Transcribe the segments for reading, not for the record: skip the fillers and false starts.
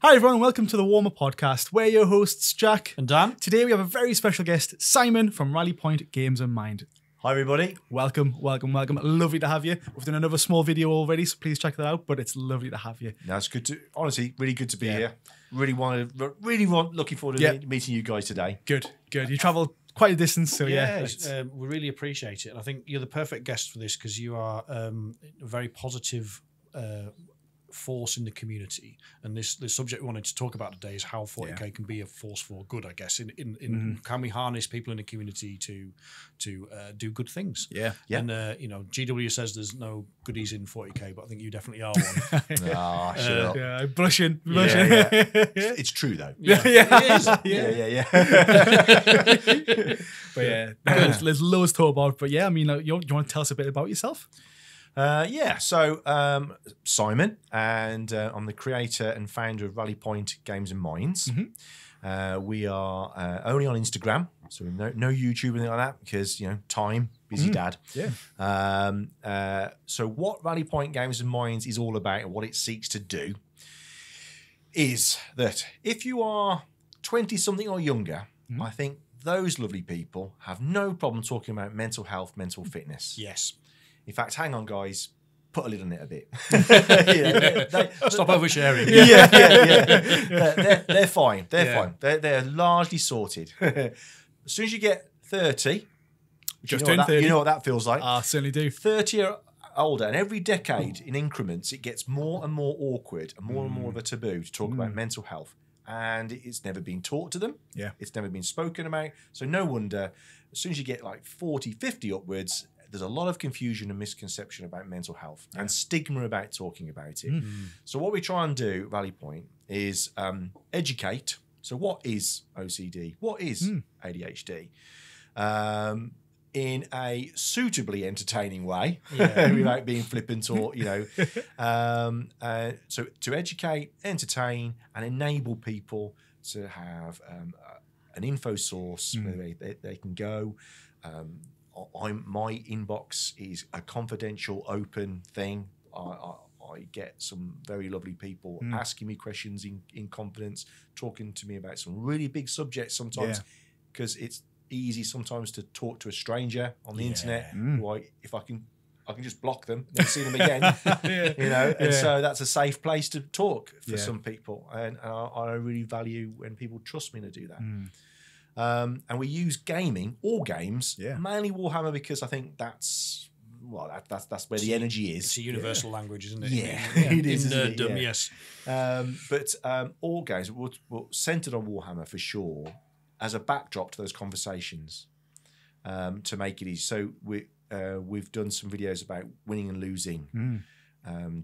Hi everyone, and welcome to the Warhammer Podcast. We're your hosts, Jack and Dan. Today we have a very special guest, Simon from Rally Point Games and Mind. Hi everybody. Welcome. Lovely to have you. We've done another small video already, so please check that out, but it's lovely to have you. That's good to, honestly, really good to be here. Looking forward to meeting you guys today. Good. You travelled quite a distance, so we really appreciate it. And I think you're the perfect guest for this because you are a very positive force in the community, and the subject we wanted to talk about today is how 40k can be a force for good. I guess in can we harness people in the community to do good things? And GW says there's no goodies in 40k, but I think you definitely are one. Blushing. It's true though. It is. But there's loads to talk about. But you want to tell us a bit about yourself? So Simon, and I'm the creator and founder of Rally Point Games and Minds. We are only on Instagram, so no YouTube or anything like that because time, busy dad. So what Rally Point Games and Minds is all about and what it seeks to do is that if you are 20-something or younger, I think those lovely people have no problem talking about mental health, mental fitness. Yes. In fact, hang on, guys. Put a lid on it a bit. Stop oversharing. They're fine. They're largely sorted. As soon as you get 30, you know what that feels like. I certainly do. 30 or older, and every decade in increments, it gets more and more awkward and more of a taboo to talk about mental health. And it's never been taught to them. It's never been spoken about. So no wonder, as soon as you get like 40, 50 upwards, there's a lot of confusion and misconception about mental health and stigma about talking about it. So what we try and do at Rally Point is educate. So what is OCD? What is ADHD? In a suitably entertaining way, without being flippant or, so to educate, entertain, and enable people to have an info source where they can go. My inbox is a confidential, open thing. I get some very lovely people asking me questions in confidence, talking to me about some really big subjects sometimes, because it's easy sometimes to talk to a stranger on the internet. If I can just block them, never see them again. And so that's a safe place to talk for some people, and I really value when people trust me to do that. And we use gaming, all games, mainly Warhammer, because I think that's where the energy is. It's a universal language, isn't it? It is. Nerddom, yes. But all games, we're centered on Warhammer for sure, as a backdrop to those conversations, to make it easy. So we've done some videos about winning and losing,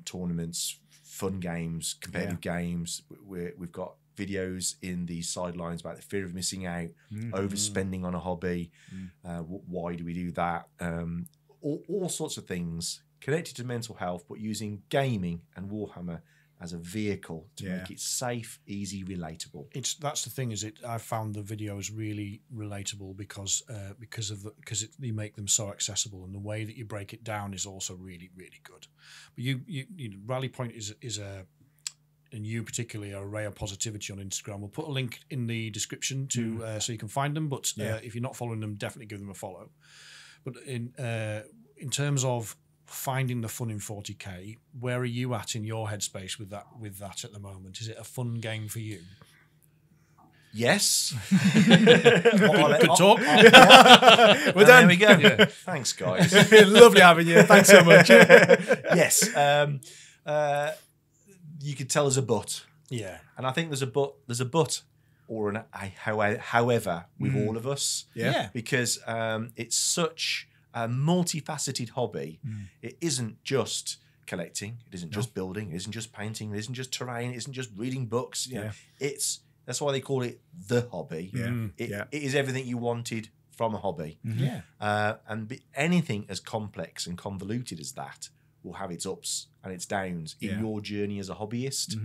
tournaments, fun games, competitive games. We've got videos in the sidelines about the fear of missing out, overspending on a hobby. Why do we do that? All sorts of things connected to mental health, but using gaming and Warhammer as a vehicle to make it safe, easy, relatable. That's the thing, I found the videos really relatable because you make them so accessible, and the way that you break it down is also really, really good. But you Rally Point is a, and you particularly, are a ray of positivity on Instagram. We'll put a link in the description to so you can find them. But if you're not following them, definitely give them a follow. But in terms of finding the fun in 40k, where are you at in your headspace with that at the moment? Is it a fun game for you? Yes. Good talk. We're done. There we go. Thanks, guys. Lovely having you. Thanks so much. Yes. You could tell there's a but. Yeah. And I think there's a but or a however with all of us. Yeah. Because it's such a multifaceted hobby. It isn't just collecting. It isn't just building. It isn't just painting. It isn't just terrain. It isn't just reading books. That's why they call it the hobby. It is everything you wanted from a hobby. And anything as complex and convoluted as that will have its ups and its downs in your journey as a hobbyist.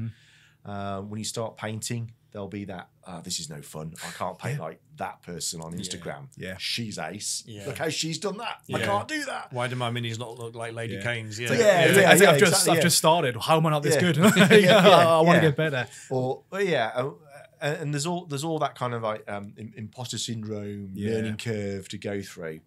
When you start painting, there'll be that, this is no fun. I can't paint like that person on Instagram. Yeah. She's ace. Yeah. Look how she's done that. I Yeah. can't do that. Why do my minis not look like Lady Kane's? Yeah. I think I've exactly, just started. How am I not this Yeah. good? Yeah, I want to yeah. get better. And there's all that kind of like imposter syndrome, learning curve to go through.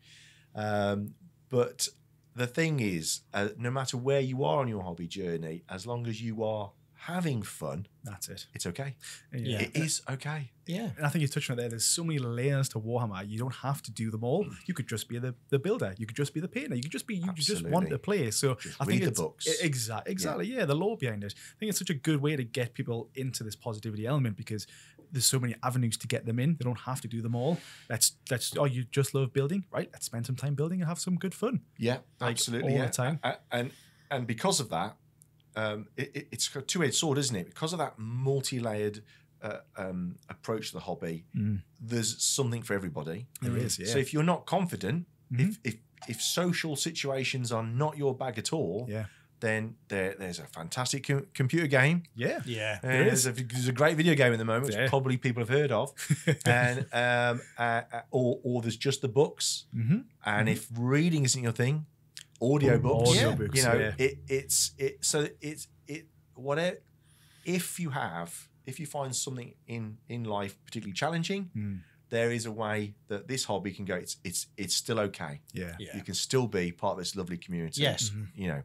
But the thing is, no matter where you are on your hobby journey, as long as you are having fun, That's it. it's okay. Yeah. It is okay. Yeah. And I think you touched on it there. There's so many layers to Warhammer. You don't have to do them all. You could just be the builder. You could just be the painter. You could just be you just want to play. So Just I think read the it's books. Exactly. Yeah, the lore behind it. I think it's such a good way to get people into this positivity element because there's so many avenues to get them in. They don't have to do them all. Let's you just love building, right? Let's spend some time building and have some good fun. Yeah, absolutely. all the time. And because of that, it's a two-edged sword, isn't it? Because of that multi-layered approach to the hobby, there's something for everybody. There is, yeah. So if you're not confident, if social situations are not your bag at all, then there's a fantastic computer game. Yeah. Yeah. There's a great video game at the moment, which probably people have heard of, and or there's just the books. And if reading isn't your thing, audiobooks. Audiobooks, You know, yeah. whatever. If you find something in life particularly challenging, there is a way that this hobby can go. It's still okay. Yeah. You can still be part of this lovely community. Yes. You know.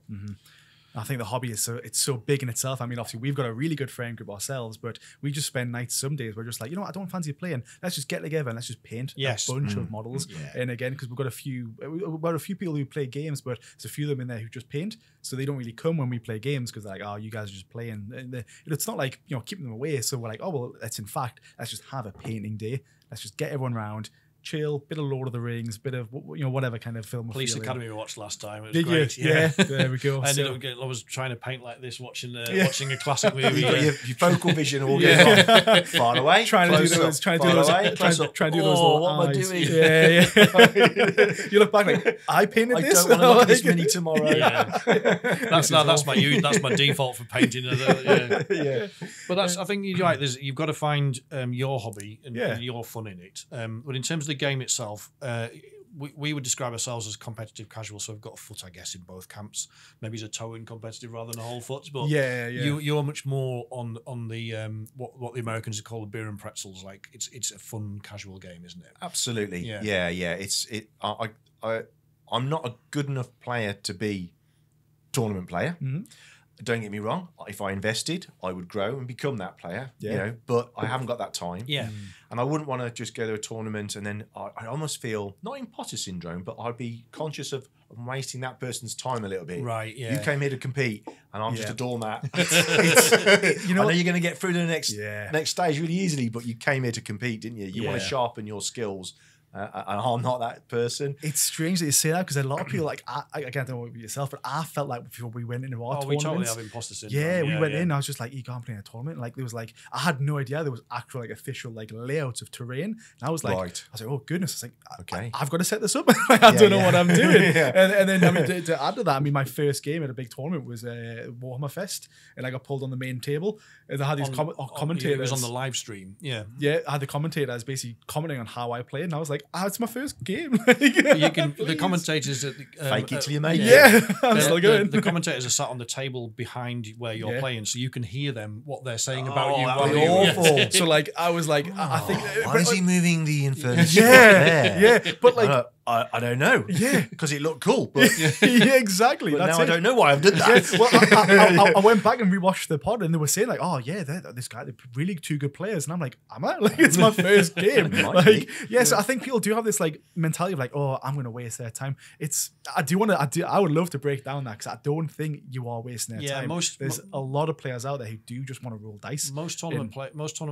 I think the hobby is so big in itself. I mean, obviously we've got a really good friend group ourselves, but we just spend nights some days we're just like, you know what, I don't fancy playing. Let's just get together and let's just paint a bunch of models. Yeah. And again, because we've got a few people who play games, but there's a few of them in there who just paint, so they don't really come when we play games because they're like, oh, you guys are just playing. And it's not like, you know, keeping them away. So we're like, oh well, let's just have a painting day. Let's just get everyone round. Chill, bit of Lord of the Rings, bit of, you know, whatever kind of film. Police Academy we watched last time. It was Did great. you? Yeah. There we go. I was trying to paint like this watching a classic movie. Your focal vision all goes on. Far away, trying to do those. Trying to do those little what am I eyes. doing? Yeah. You look back like, I painted I this. don't want to look at this mini tomorrow. Yeah. That's my default for painting. Yeah. But I think you're right. You've got to find your hobby and your fun in it. But in terms of the game itself, we would describe ourselves as competitive casual, so we've got a foot, I guess, in both camps. Maybe it's a toe in competitive rather than a whole foot. But you're much more on the what the Americans call the beer and pretzels. Like it's a fun casual game, isn't it? Absolutely. Yeah. I'm not a good enough player to be tournament player. Don't get me wrong. If I invested, I would grow and become that player. Yeah. You know, but I haven't got that time. Yeah. And I wouldn't want to just go to a tournament and then I almost feel not imposter syndrome, but I'd be conscious of wasting that person's time a little bit. Right. Yeah. You came here to compete, and I'm just a doormat. You know, I know you're going to get through to the next stage really easily, but you came here to compete, didn't you? You want to sharpen your skills. And I'm not that person. It's strange that you say that because a lot of people, like, I don't know about yourself, but I felt like before we went into our tournaments. We totally have imposter syndrome. Yeah, we went in. I was just like, you can't play in a tournament. Like, there was like, I had no idea there was actual like official like layouts of terrain. And I was like, oh goodness, I was like, okay, I've got to set this up. I don't know what I'm doing. And then I mean, to add to that, I mean, my first game at a big tournament was Warhammer Fest, and I got pulled on the main table, and I had these commentators. It was on the live stream. Yeah, I had the commentators basically commenting on how I played, and I was like, it's my first game. The commentators fake it till you make it. I'm still going. The commentators are sat on the table behind where you're playing, so you can hear them what they're saying about you. That was awful. So like, I was like, I think. Why is he moving the infernus? But like, I don't know. Yeah, because it looked cool. But exactly. But now I don't know why I've done that. Well, I went back and rewatched the pod, and they were saying like, "Oh yeah, this guy, they're really two good players." And I'm like, "Am I?" Like, it's my first game. Like, so I think people do have this like mentality of like, "Oh, I'm going to waste their time." I would love to break down that because I don't think you are wasting their time. There's a lot of players out there who do just want to roll dice. Most tournament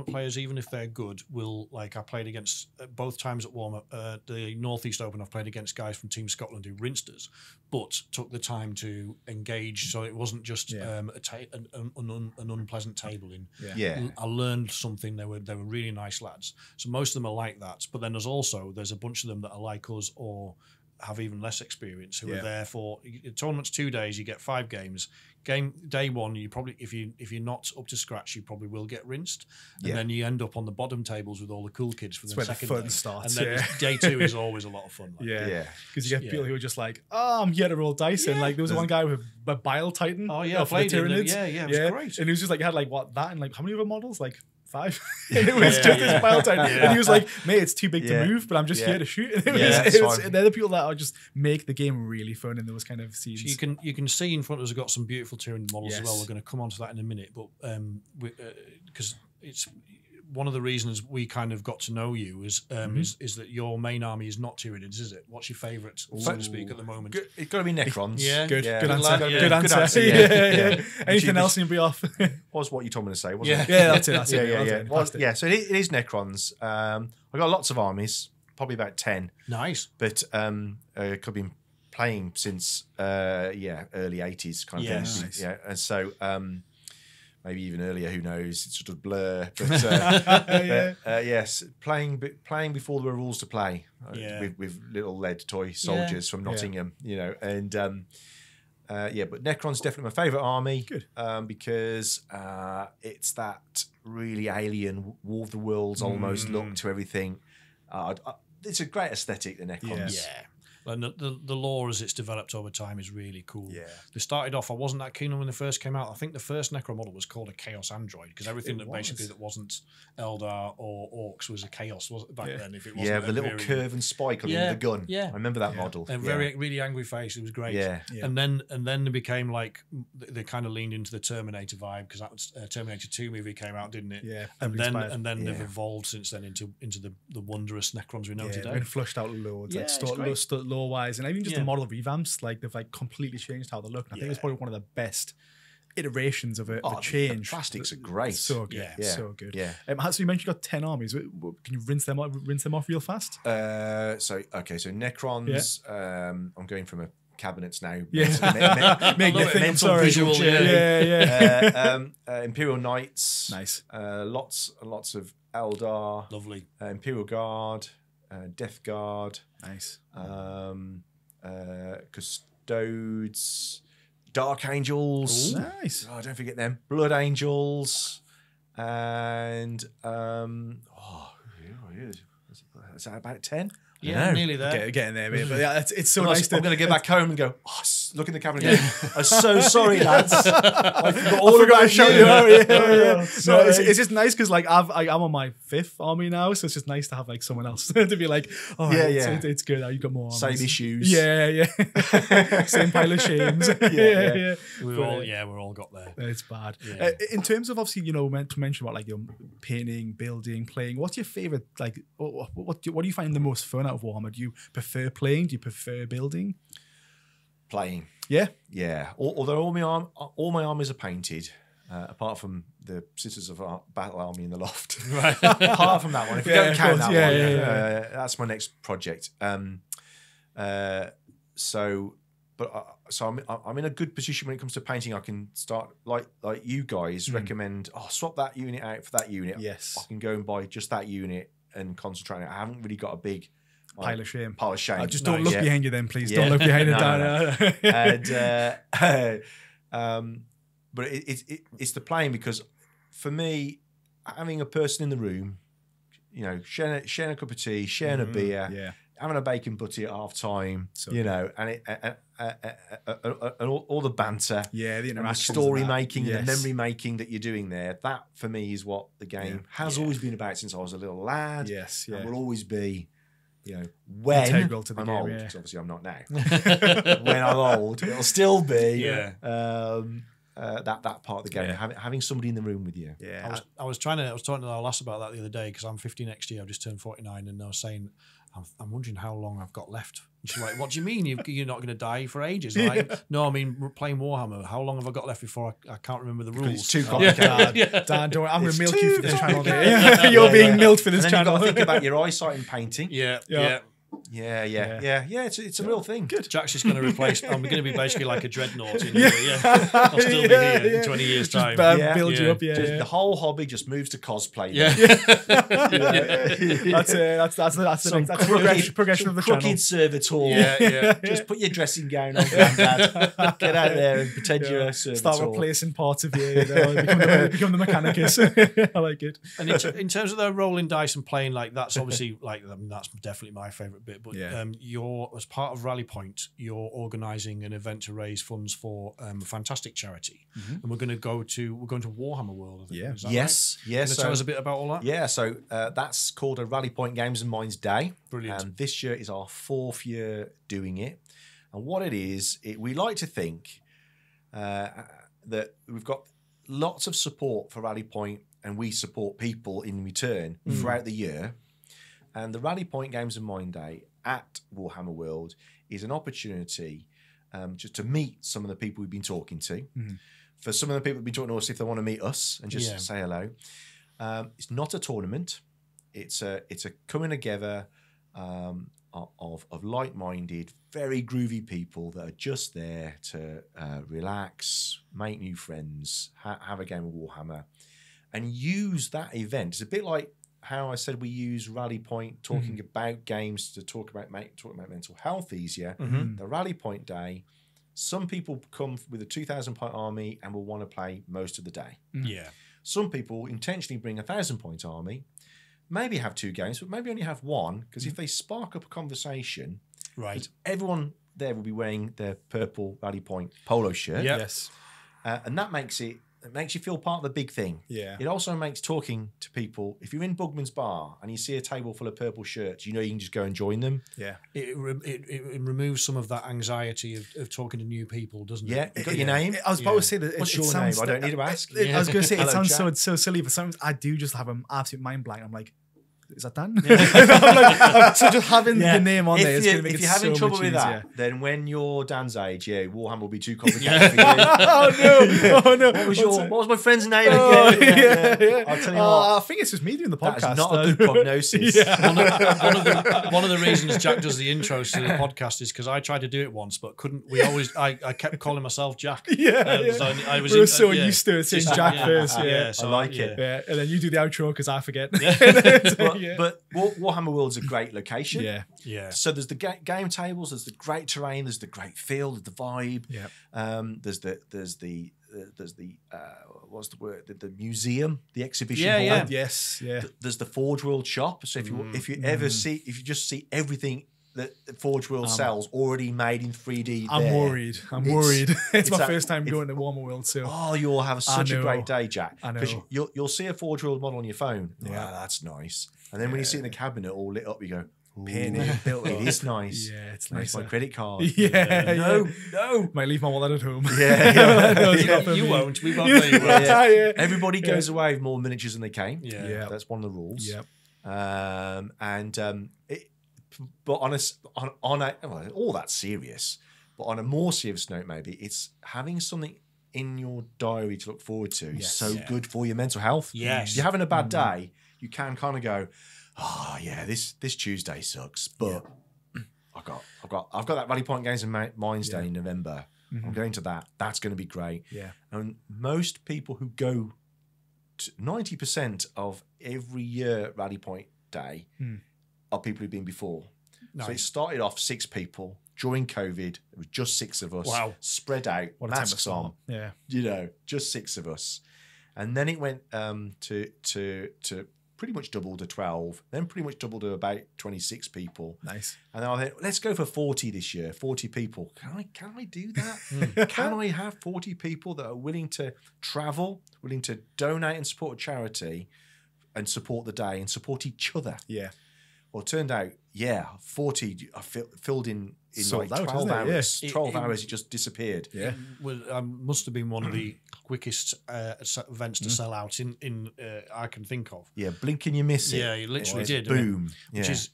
players, even if they're good, will like. I played against both times at Warhammer, the Northeast Open. I've played against guys from Team Scotland who rinsed us, but took the time to engage, so it wasn't just an unpleasant tabling. I learned something. They were really nice lads. So most of them are like that. But then there's a bunch of them that are like us, or have even less experience who Yeah. are there for tournaments 2 days. You get 5 games. Game day 1, you probably if you're not up to scratch, you probably will get rinsed, and then you end up on the bottom tables with all the cool kids for the where the second fun day. starts, And then day 2 is always a lot of fun. Like. Yeah, Yeah. because you get people who are just like, oh, I'm here to roll dice, and like there was one guy with a Bile Titan. Oh yeah, I for the played it. Tyranids. Yeah, it was great. And he was just like, he had like what that and like how many other models? Like 5. And it was Yeah, just yeah. his Bile Titan, Yeah. and he was like, mate, it's too big Yeah. to move, but I'm just Yeah. here to shoot. And that's it was fine. they're the people that are just make the game really fun in those kind of scenes. So you can see in front of us, we've got some beautiful Tyranid models as well. Yes. We're going to come on to that in a minute, but because it's one of the reasons we kind of got to know you is that your main army is not Tyranids, is it? What's your favourite, so to speak, at the moment? It's got to be Necrons. Yeah. Good Yeah. answer. lad, Good yeah. answer. Good Yeah, answer, yeah. yeah. Anything Which else, you'd be off. Was what you told me to say, wasn't Yeah. it? Yeah, that's it. That's Yeah, it. yeah, That's yeah. it. Well, That's it. yeah, so it is Necrons. I've got lots of armies, probably about 10, Nice. but I've been playing since early 80s kind of Yes. thing. Nice. Yeah, and so maybe even earlier, who knows? It's sort of blur. But yes, playing before there were rules to play Yeah. with little lead toy soldiers from Nottingham, and but Necron's definitely my favourite army. Good. Because it's that really alien War of the Worlds almost look to everything. It's a great aesthetic, the Necrons. Yeah. And the lore as it's developed over time is really cool. Yeah. They started off, I wasn't that keen on when they first came out. I think the first Necro model was called a Chaos Android because everything that wasn't Eldar or Orcs was a Chaos back then. If it wasn't Yeah, the little very- curve and spike on the gun. Yeah. I remember that model. And really angry face. It was great. Yeah. And then they became like they kind of leaned into the Terminator vibe because that was Terminator 2 movie came out, didn't it? Yeah, And inspired. then they've evolved since then into the wondrous Necrons we know Yeah, today. been flushed out loads, Yeah, it's great. lore wise, and even just Yeah. the model revamps, like they've like completely changed how they look. And I think it's probably one of the best iterations of a change. The plastics are great. So good, Yeah. so good. Yeah. So you mentioned you got 10 armies. Can you rinse them off real fast? So Necrons. I'm going from a cabinets now. Yeah. Make you think, I'm mental sorry. visual journey. Yeah. Imperial Knights. Nice. Lots and lots of Eldar. Lovely. Imperial Guard. Death Guard. Nice. Custodes. Dark Angels. Nice. Oh, don't forget them. Blood Angels. And is that about 10? Yeah, nearly there. Getting there, mate. But yeah, it's so nice I'm to. going to get back home and go, look in the camera and go, I'm so sorry, lads. I forgot all about to shout you. you out. Yeah. No, Sorry. it's just nice because like I'm on my 5th army now, so it's just nice to have like someone else to be like, oh Yeah, yeah, yeah. it's good. You got more armies. Same issues. Yeah. Same pile of shames. yeah. We're all got there. It's bad. Yeah. In terms of obviously, meant to mention about like painting, building, playing. What's your favorite? Like, what do you find the most fun out of Warhammer? Do you prefer playing? Do you prefer building? Playing. Yeah. Yeah. Although all my armies are painted, apart from the Sisters of our Battle Army in the loft. Right. Apart from that one, if you don't of count course. that one, Yeah. that's my next project. So I'm in a good position when it comes to painting. I can start like you guys recommend. Swap that unit out for that unit. Yes. I can go and buy just that unit and concentrate on it. I haven't really got a big Pile of shame. Just Don't look Yeah. behind you then, please. Yeah. Don't look behind it. No. But it's the playing, because for me, having a person in the room, sharing a cup of tea, sharing a beer, having a bacon butty at half time, and all the banter, the and the interactions, story and that. making, Yes. and the memory making that you're doing there. That for me is what the game has always been about since I was a little lad. Yes, and yeah. will always be. When Integral to the I'm game, old, yeah. 'cause obviously I'm not now. When I'm old, it'll still be that part of the game. Having somebody in the room with you. Yeah. I was talking to our lass about that the other day because I'm 50 next year. I've just turned 49, and I was saying, I'm wondering how long I've got left. She's like, "What do you mean you're not going to die for ages?" I'm like, no, I mean we're playing Warhammer. How long have I got left before I can't remember the rules? It's too complicated. Dan, don't worry, I'm going It's to milk too you for this channel. complicated. You're being milked for And this then you've got channel. to think about your eyesight in painting. Yeah. Yeah. It's a real thing. Good. Jack's just going to replace. I'm going to be basically like a dreadnought in here. Yeah, I'll still be here in 20 years' time. Build you up. The whole hobby just moves to cosplay. Yeah. That's the progression of the channel. Crooked servitor. Yeah. Just put your dressing gown on, Grandad. Get out there and pretend you're a servitor. Start replacing parts of you. Become the mechanicus. I like it. And in terms of the rolling dice and playing, like that's obviously that's definitely my favourite bit. But you're, as part of Rally Point, you're organising an event to raise funds for a fantastic charity, and we're going to Warhammer World. I think. Yeah. Is that Yes. right? Can you tell us a bit about all that? Yeah. So that's called a Rally Point Games and Minds Day. Brilliant. And this year is our 4th year doing it. And what it is, we like to think that we've got lots of support for Rally Point, and we support people in return throughout the year. And the Rally Point Games and Mind Day at Warhammer World is an opportunity just to meet some of the people we've been talking to. For some of the people who've been talking to us, if they want to meet us and just say hello. It's not a tournament. It's a coming together of like-minded, very groovy people that are just there to relax, make new friends, have a game of Warhammer, and use that event. It's a bit like how I said we use Rally Point talking about games to talk about mental health easier. The Rally Point Day, some people come with a 2,000-point army and will want to play most of the day. Yeah. Some people intentionally bring a 1,000-point army, maybe have 2 games, but maybe only have 1, because if they spark up a conversation, Right. everyone there will be wearing their purple Rally Point polo shirt. Yep. Yes. And that makes you feel part of the big thing. Yeah. It also makes talking to people, if you're in Bugman's Bar and you see a table full of purple shirts, you know you can just go and join them. Yeah. It removes some of that anxiety of talking to new people, doesn't it? Yeah, you got your name? I was about to say that. What's it your sounds, name? I don't need to ask. I was going to say, it Hello, sounds Jack. so silly, but sometimes I do just have an absolute mind blank. I'm like, is that Dan? So just having the name on there is going to make it so much easier. If you're having trouble with that, then when you're Dan's age, Warhammer will be too complicated for you. Oh no! What was my friend's name Oh, again? yeah. I'll tell you what. I think it's just me doing the podcast. That's not a good prognosis. One of the reasons Jack does the intros to the podcast is because I tried to do it once, but couldn't. I kept calling myself Jack. So I was we were so used to it saying Jack first. So I like it. Yeah, and then you do the outro because I forget. But Warhammer World's a great location. Yeah. So there's the game tables, there's the great terrain, there's the great feel, there's the vibe. Yeah. There's the what's the word? The museum, the exhibition Yeah, hall. yeah. Yes. Yeah. There's the Forge World shop. So if you just see everything that Forge World sells already made in 3D. I'm worried. It's my first time going to Warhammer World, so you'll have such a great day, Jack. I know. Because you'll see a Forge World model on your phone. Yeah, that's nice. And then when you see it in the cabinet all lit up, you go, it is nice. Yeah, it's nice. nice. My credit card. No. Might leave my wallet at home. You won't. We won't. Everybody goes away with more miniatures than they came. Yeah. That's one of the rules. Yep. But all that's serious. But on a more serious note, maybe it's having something in your diary to look forward to is so good for your mental health. Yes. If you're having a bad day, you can kind of go, this Tuesday sucks, but I've got that Rally Point Games and Minds Day in November. I'm going to that. That's going to be great. Yeah. And most people who go to 90% of every year Rally Point Day are people who've been before. Nice. So it started off 6 people. During COVID, it was just 6 of us. Wow. Spread out, masks on. Yeah. Just 6 of us. And then it went to pretty much double to 12, then pretty much double to about 26 people. Nice. And then I thought, let's go for 40 this year, 40 people. Can I do that? Can I have 40 people that are willing to travel, willing to donate and support a charity and support the day and support each other? Yeah. Well, it turned out, 40 I filled in Sold like out, 12 isn't it? hours. Yeah. 12 hours, it just disappeared. Yeah. Must have been one of the quickest events to sell out in I can think of. Yeah, blink and you miss it. Yeah, you literally did. Boom. Which is,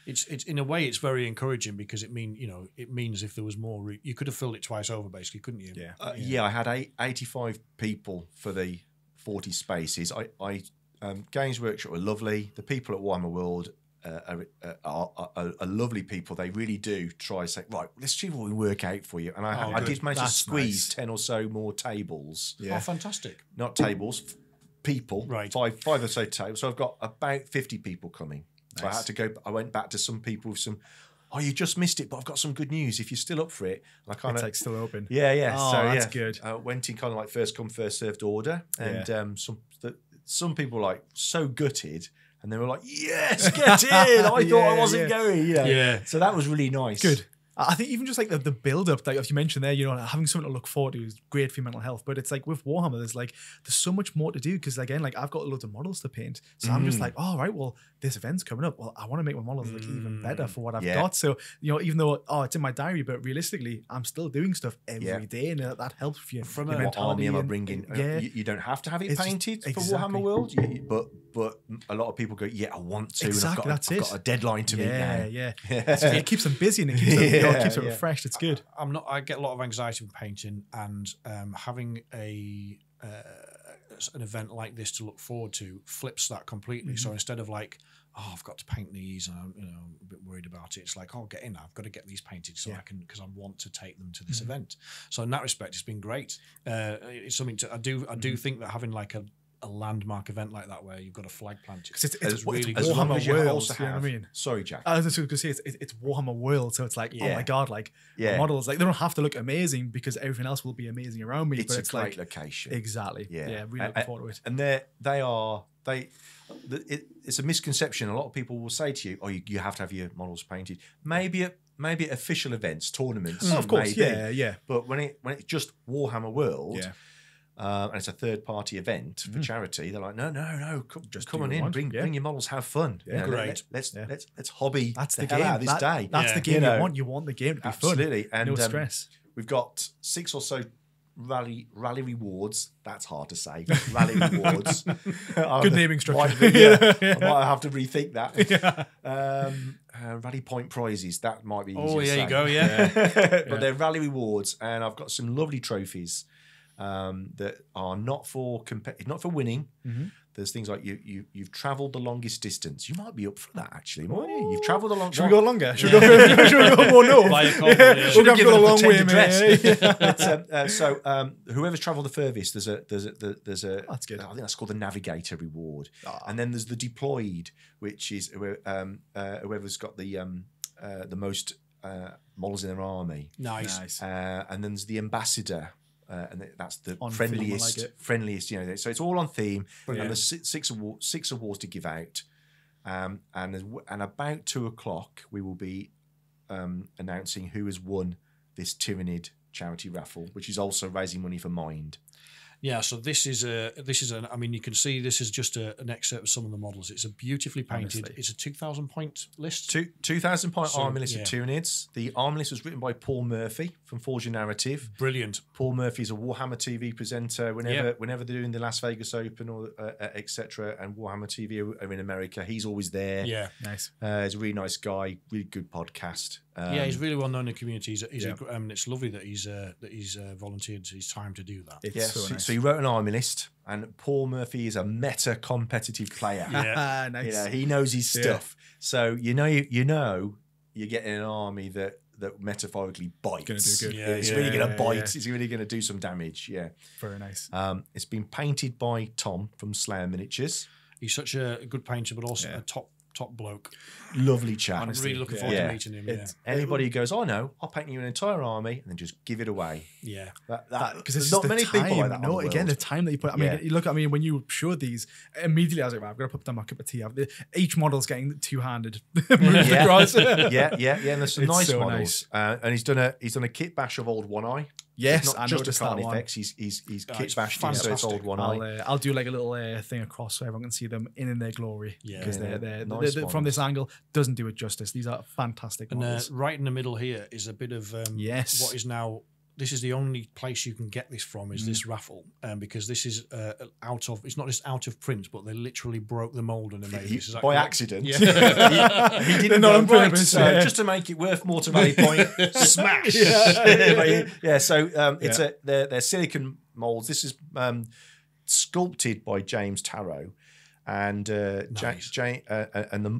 it's in a way, it's very encouraging because it means if there was more, you could have filled it twice over, basically, couldn't you? Yeah. I had 85 people for the 40 spaces. Games Workshop were lovely. The people at Warhammer World are lovely people. They really do try to say, right, let's see what we work out for you. And I did manage to squeeze 10 or so more tables. Oh, fantastic. Not tables, people. Right. Five or so tables. So I've got about 50 people coming. So I went back to some people with some, oh, you just missed it, but I've got some good news. If you're still up for it, I kind It's of like still open. Yeah. Oh, so that's good. Went in kind of like first come, first served order, and some people were like so gutted, and they were like, "Yes, get in!" I thought I wasn't going. Yeah. So that was really nice. Good. I think even just like the build up, like you mentioned there, you know, having something to look forward to is great for your mental health. But it's like with Warhammer, there's so much more to do because again, like I've got loads of models to paint, so I'm just like, oh right, well this event's coming up. Well, I want to make my models look even better for what I've got. So you know, even though it's in my diary, but realistically, I'm still doing stuff every day, and that helps with your What mentality. army am I bringing? You don't have to have it painted for Warhammer World, but a lot of people go, yeah, I want to. Exactly, and I've got a deadline to meet now. Yeah. So it keeps them busy and it keeps them, keeps them refreshed. It's good. I get a lot of anxiety with painting, and having an event like this to look forward to flips that completely. So instead of like, oh, I've got to paint these, and I'm a bit worried about it. It's like, oh, get in. I've got to get these painted so I can, because I want to take them to this event. So in that respect, it's been great. It's something I do think that having like a landmark event like that where you've got a flag planted, because it's really Warhammer World. You know what I mean? Sorry, Jack. I was just going to say it's Warhammer World, so it's like, oh my god, like Yeah. models, like they don't have to look amazing because everything else will be amazing around me. It's but a it's great like location. exactly, really looking forward to it. And it's a misconception. A lot of people will say to you, "Oh, you have to have your models painted." Maybe at official events, tournaments, of course, maybe. yeah. But when it's just Warhammer World, and it's a third-party event for charity, they're like, no, come on in, bring your models, have fun. Yeah, great. Let's hobby. That's the hell game. out of this day. That's the game you want. You want the game to be Absolutely. fun. And no stress. We've got 6 or so rally rewards. That's hard to say. Rally rewards. Good naming structure. I might have to rethink that. Rally point prizes. That might be easier to say. You go. Yeah. But they're rally rewards, and I've got some lovely trophies that are not for winning. There's things like you've travelled the longest distance. You might be up for that, actually, mightn't you? You've travelled the longest. Should we go longer? Should we go more north? We'll go the long way, man. So whoever's travelled the furthest, there's a that's good. I think that's called the Navigator reward. And then there's the Deployed, which is whoever's got the most models in their army. Nice. And then there's the Ambassador. And that's the On friendliest, theme, I like it. friendliest. So it's all on theme. Brilliant. And there's six awards to give out. And about 2:00 we will be announcing who has won this Tyranid charity raffle, which is also raising money for Mind. Yeah, so this is I mean, you can see this is just an excerpt of some of the models. It's a beautifully painted. Honestly. It's a 2,000 point list. 2,000 point So, army list of Tyranids. The army list was written by Paul Murphy from Forge a Narrative. Brilliant. Paul Murphy is a Warhammer TV presenter. Whenever they're doing the Las Vegas Open or etc. and Warhammer TV are in America, he's always there. Yeah, Nice. He's a really nice guy. Really good podcast. he's really well known in the community. It's lovely that he's volunteered his time to do that. It's so nice. So he wrote an army list, and Paul Murphy is a meta competitive player. Yeah. Nice. He knows his stuff. So you know you're getting an army that metaphorically bites. Gonna do good. Yeah, It's really going to bite. yeah. It's really going to do some damage. Yeah. Very nice. It's been painted by Tom from Slayer Miniatures. He's such a good painter, but also a top bloke. Lovely chap. I'm really looking forward to meeting him. Anybody who goes, no, I'll paint you an entire army and then just give it away. Yeah. Because There's it's not the many time, people like that. No, on the again, the world. time that you put. I mean, you look at me when you showed these. Immediately, I was like, right, I've got to put down my cup of tea. Each model's getting two-handed. Moved across. yeah. And there's some It's nice so models. And he's done a kit bash of Old One Eye. Yes, It's I not just a noticed that one. Carnifex. He's kit it's bashed in, so it's fantastic. Old One Eye. I'll do like a little thing across so everyone can see them in their glory. Yeah. because Yeah, they're nice from ones. this angle doesn't do it justice. These are fantastic And models. right in the middle here is a bit of Yes. what is now. This is the only place you can get this from is this raffle, because this is out of. It's not just out of print, but they literally broke the mold and they made this. Is that By correct? accident. Yeah. He didn't Not know on right, purpose, so yeah. just to make it worth more to Rally Point, smash. They're silicon molds. This is sculpted by James Tarrow, And Nice.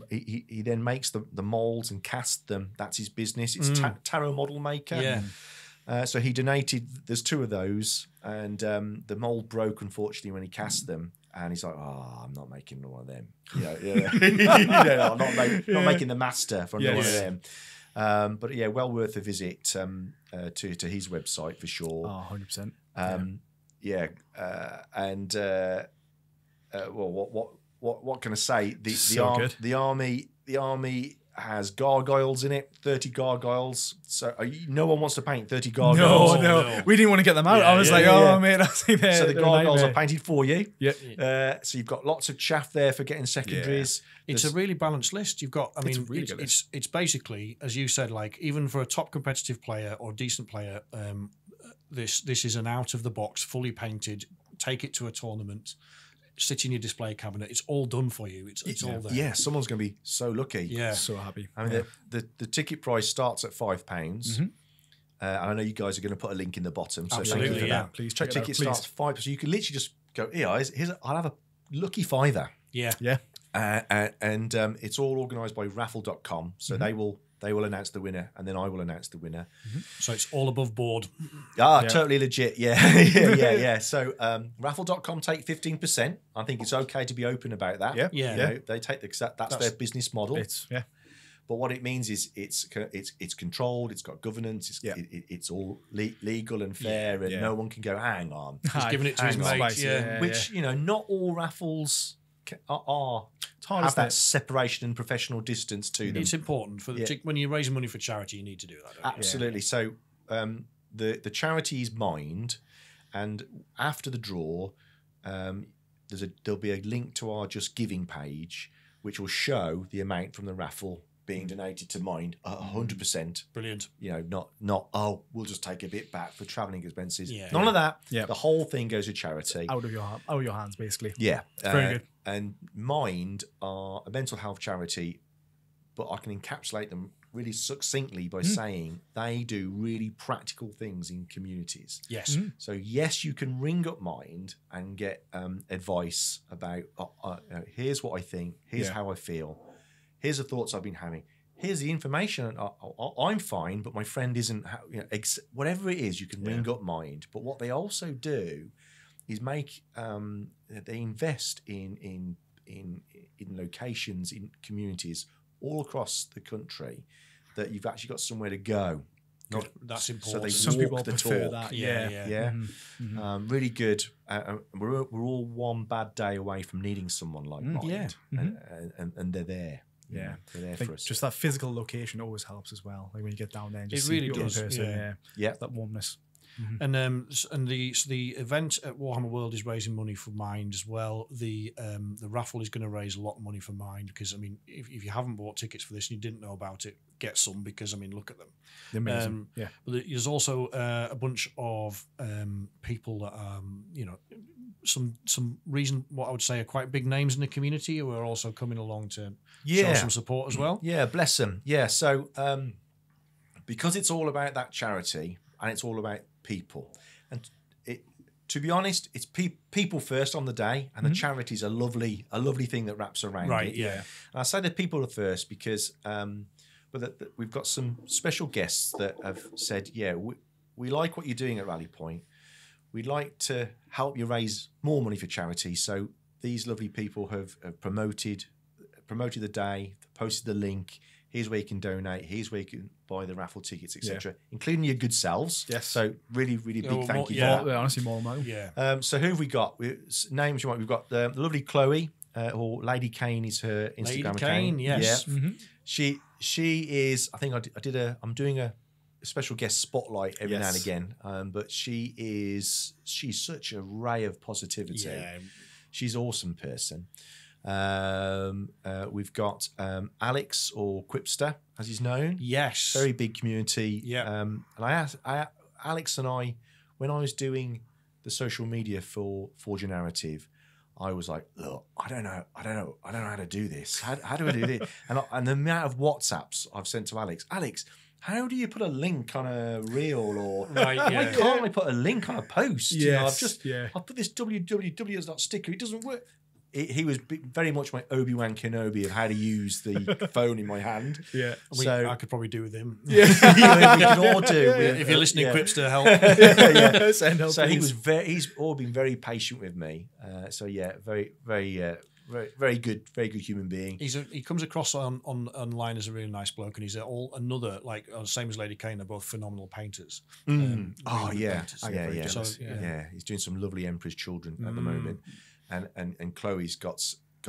he then makes the molds and casts them. That's his business. It's tarot model maker. Yeah. So he donated. There's 2 of those, and the mold broke unfortunately when he cast them. And he's like, "Oh, I'm not making one of them. I'm not making the master for one of them." But yeah, well worth a visit to his website for sure. Oh, 100%. What can I say? Good. The army has gargoyles in it, 30 gargoyles. So no one wants to paint 30 gargoyles. No. We didn't want to get them out. Yeah, I was mate, I think they're, so the they're a gargoyles are nightmare. painted for you. Yeah. So you've got lots of chaff there for getting secondaries. It's a really balanced list. You've got, I mean, a really good list. it's basically, as you said, like even for a top competitive player or decent player, this is an out of the box, fully painted. Take it to a tournament, sit in your display cabinet. It's all done for you. It's all there. Yeah, someone's going to be so lucky. Yeah. So happy. I mean, the ticket price starts at £5. Mm-hmm. And I know you guys are going to put a link in the bottom. So thank you Absolutely, for yeah. that. Please check it out, Ticket please. starts £5. So you can literally just go, I'll have a lucky £5. Yeah. Yeah. And it's all organised by raffle.com. So they will announce the winner, and then I will announce the winner. So it's all above board. Totally legit. Yeah. So raffle.com take 15%. I think it's okay to be open about that. Yeah. Yeah. You know, they take that's their business model. But what it means is it's controlled, it's got governance, it's all legal and fair, and no one can go, hang on. He's giving it to his Hang on. mate. Yeah. Which, not all raffles have that separation and professional distance to them. It's important for when you're raising money for charity, you need to do that. Don't you? Absolutely. So the charity is mined, and after the draw, there'll be a link to our Just Giving page, which will show the amount from the raffle being donated to Mind 100%. Brilliant. Not we'll just take a bit back for travelling expenses. Yeah. None of that. Yeah. The whole thing goes to charity. Out of your hands, basically. Yeah. Very good. And Mind are a mental health charity, but I can encapsulate them really succinctly by saying they do really practical things in communities. Yes. So yes, you can ring up Mind and get advice about here's what I think, here's how I feel, here's the thoughts I've been having, here's the information. I'm fine, but my friend isn't. Whatever it is, you can ring up Mind. But what they also do is they invest in locations, in communities all across the country that you've actually got somewhere to go. That's important. So they Some people walk the prefer talk. that. Yeah. Really good. We're all one bad day away from needing someone like Mind, and they're there. Yeah, they're there I think for us. just that physical location always helps as well. Like when you get down there and just It see really people in does, person, yeah. that warmness. And the event at Warhammer World is raising money for Mind as well. The raffle is going to raise a lot of money for Mind because, I mean, if you haven't bought tickets for this and you didn't know about it, get some because, I mean, look at them. They're amazing. But there's also a bunch of people that some reason, what I would say are quite big names in the community who are also coming along to show some support as well. Yeah, bless them. Yeah, so because it's all about that charity and it's all about people, and to be honest, it's people first on the day, and the charity's a lovely thing that wraps around Right, it. yeah. And I say the people are first because we've got some special guests that have said, we like what you're doing at Rally Point. We'd like to help you raise more money for charity. So these lovely people have promoted the day, posted the link. Here's where you can donate. Here's where you can buy the raffle tickets, etc., including your good selves. Yes. So really, really big thank you for Yeah, that. honestly, more than Yeah. So who have we got? Names you want? We've got the lovely Chloe, or Lady Kane is her Instagram account. Kane, yes. Yeah. She is. I think I'm doing a special guest spotlight every now and again. But she's such a ray of positivity. Yeah. She's an awesome person. We've got Alex, or Quipster, as he's known. Yes. Very big community. Yeah. And I asked Alex and I, when I was doing the social media for Forge a Narrative, I was like, look, I don't know how to do this. How do I do this? And the amount of WhatsApps I've sent to Alex, how do you put a link on a reel, or Right, yeah. why can't I put a link on a post? Yes, I've put this www.sticker. It doesn't work. he was very much my Obi-Wan Kenobi of how to use the phone in my hand. Yeah. I could probably do with him. Yeah. We can all do. If you're listening, Quips to help. Send help, So please. he's all been very patient with me. So yeah, very good human being. He comes across online as a really nice bloke, and he's another same as Lady Kane. They're both phenomenal painters. Really painters. Yeah. So, He's doing some lovely Emperor's Children at the moment, and Chloe's got